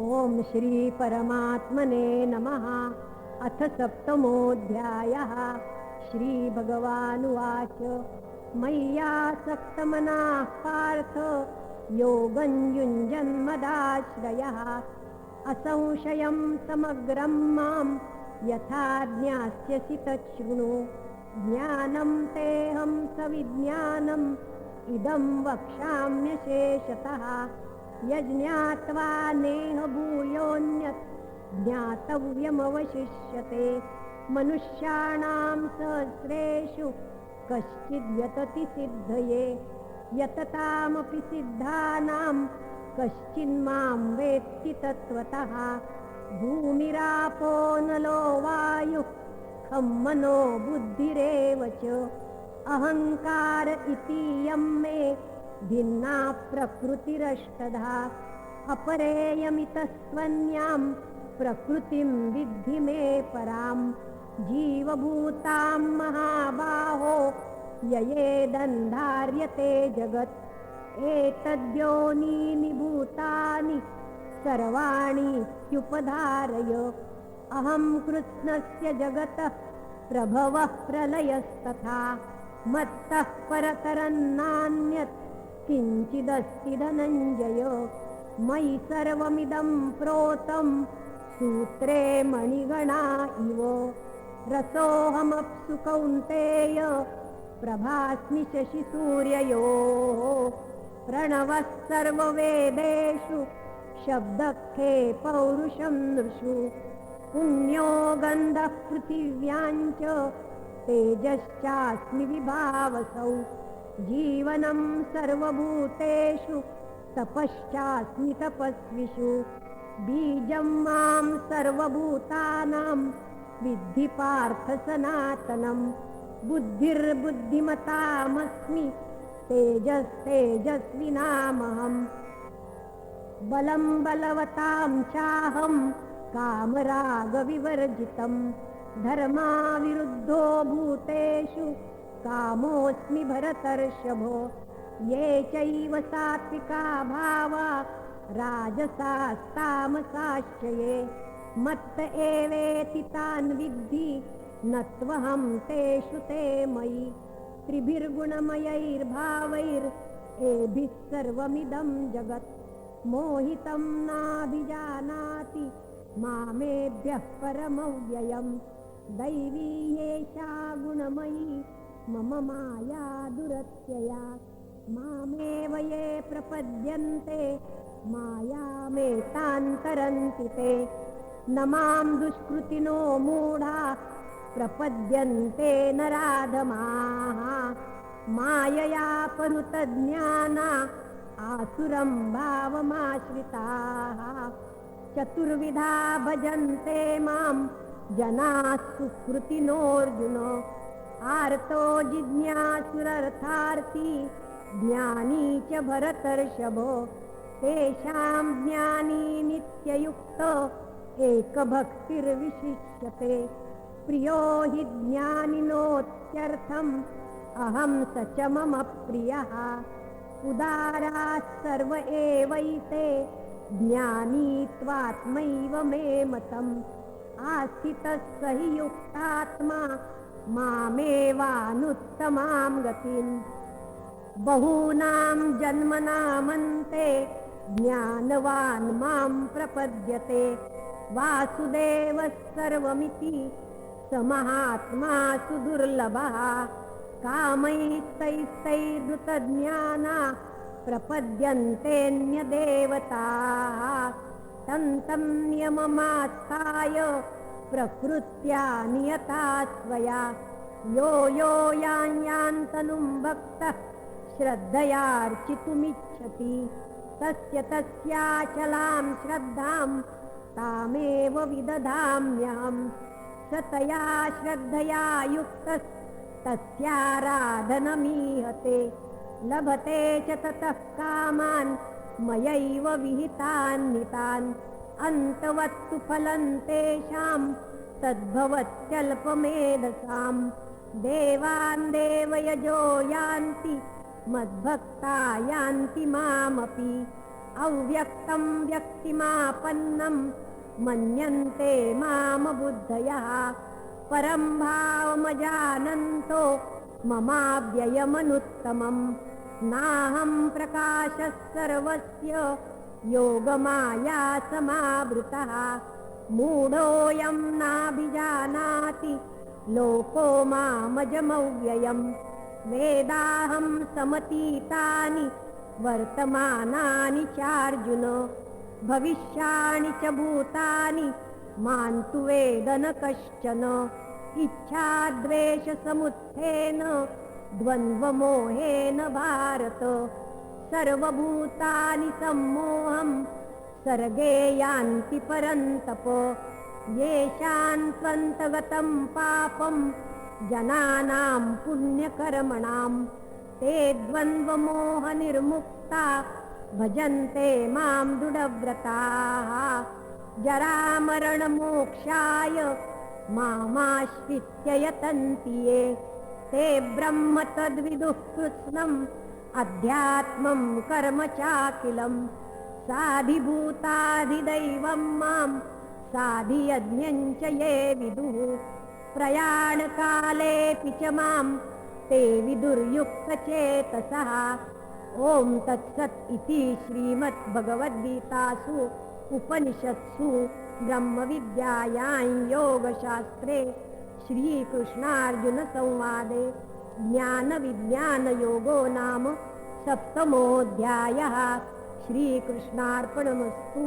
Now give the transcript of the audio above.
ओम श्री परमात्मने नमः। अथ सप्तमोऽध्यायः। श्री भगवानुवाच मय्यासक्तमनाः पार्थ योगं युञ्जन्मदाश्रयः असंशयं समग्रं मां यथा ज्ञास्यसि तच्छृणु। ज्ञानं तेऽहं सविज्ञानम् इदं वक्ष्याम्यशेषतः। यज्ञात्वा नेह भूयोऽन्यत् ज्ञातव्यमवशिष्यते। मनुष्याणां सहस्रेषु कश्चिद्यतति सिद्धये यततामपि सिद्धानां कश्चिन्मां वेत्ति तत्त्वतः। भूमिरापो नलो वायुः खं मनो बुद्धिरेव च अहङ्कार इतीयं मे भिन्ना प्रकृतिरष्टधा। अपरेयमितस्त्वन्यां प्रकृतिं विद्धि मे परां। जीवभूतां महाबाहो ययेदन्धार्यते जगत्। एतद्योनीनि भूतानि सर्वाणीत्युपधारय। अहं कृत्स्नस्य जगतः प्रभवः प्रलयस्तथा। मत्तः परतरन्नान्यत् किञ्चिदस्ति धनञ्जय। मयि सर्वमिदं प्रोतं सूत्रे मणिगणा इव। रसोऽहमप्सु कौन्तेय प्रभास्मि शशिसूर्ययोः। प्रणवः सर्ववेदेषु शब्दखे पौरुषं नृषु। पुण्यो गन्धः पृथिव्याञ्च तेजश्चास्मि विभावसौ। जीवनं सर्वभूतेषु तपश्चास्मि तपस्विषु। बीजं मां सर्वभूतानां विद्धि पार्थ सनातनं। बुद्धिर्बुद्धिमतामस्मि तेजस्तेजस्विनामहम्। बलं बलवतां चाहं कामरागविवर्जितं। धर्माविरुद्धो भूतेषु कामोऽस्मि भरतर्षभो। ये चैव सात्विका भावा राजसास्तामसाश्च ये। मत्त एवेति तान् विद्धि न त्वहं तेषु ते मयि। त्रिभिर्गुणमयैर्भावैरेभिः सर्वमिदं जगत्। मोहितं नाभिजानाति मामेभ्यः परमव्ययम्। दैवी एषा गुणमयी मम माया दुरत्यया। मामेव ये प्रपद्यन्ते मायामेतान् तरन्ति ते। न मां दुष्कृतिनो मूढा प्रपद्यन्ते नराधमाः। मायया पनुतज्ञाना आसुरं भावमाश्रिताः। चतुर्विधा भजन्ते मां जनाः सुकृतिनोऽर्जुन। आर्तो जिज्ञासुरर्थार्थी ज्ञानी च भरतर्षभो। तेषां ज्ञानी नित्ययुक्तो एकभक्तिर्विशिष्यते। प्रियो हि ज्ञानिनोत्यर्थम् अहं स च मम प्रियः। उदाराः सर्व एवैते ज्ञानी त्वात्मैव मे मतम्। आस्थितः स हि युक्तात्मा मामेवानुत्तमां गतिम्। बहूनां जन्मनामन्ते ज्ञानवान् मां प्रपद्यते। वासुदेवः सर्वमिति स महात्मा सुदुर्लभः। कामैस्तैस्तैर्हृतज्ञाना प्रपद्यन्तेऽन्यदेवताः। तं तं नियममास्थाय प्रकृत्या नियता स्वया। यो यो यान्यान्तनुं भक्तः श्रद्धयार्चितुमिच्छति। तस्य तस्याचलां श्रद्धां तामेव विदधाम्यहम्। स तया श्रद्धया युक्तस्तस्याराधनमीहते। लभते च ततः कामान् मयैव विहितान्नितान्। अन्तवत्तु फलं तेषां तद्भवत्यल्पमेधसाम्। देवान् देवयजो यान्ति मद्भक्ता यान्ति मामपि। अव्यक्तं व्यक्तिमापन्नं मन्यन्ते माम बुद्धयः परं भावमजानन्तो ममाव्ययमनुत्तमं नाहं प्रकाशः सर्वस्य योगमाया समावृतः मूढोऽयं नाभिजानाति लोको मामजमव्ययम् वेदाहं समतीतानि वर्तमानानि चार्जुन भविष्याणि च भूतानि मां तु वेद न कश्चन इच्छाद्वेषसमुत्थेन द्वन्द्वमोहेन भारत सर्वभूतानि सम्मोहं सर्गे यान्ति परन्तप येषां त्वन्तगतं पापं जनानां पुण्यकर्मणां ते द्वन्द्वमोहनिर्मुक्ता भजन्ते मां दृढव्रताः जरामरणमोक्षाय मामाश्रित्य यतन्ति ये ते ब्रह्म तद्विदुः कृत्स्नम् अध्यात्मं कर्म चाखिलं साधिभूताधिदैवं मां साधियज्ञं च ये विदुः प्रयाणकालेऽपि च मां ते विदुर्युक्तचेतसः ॐ तत्सत् इति श्रीमद्भगवद्गीतासु उपनिषत्सु ब्रह्मविद्यायां योगशास्त्रे श्रीकृष्णार्जुनसंवादे ज्ञानविज्ञानयोगो नाम 7मोऽध्यायः। श्रीकृष्णार्पणमस्तु।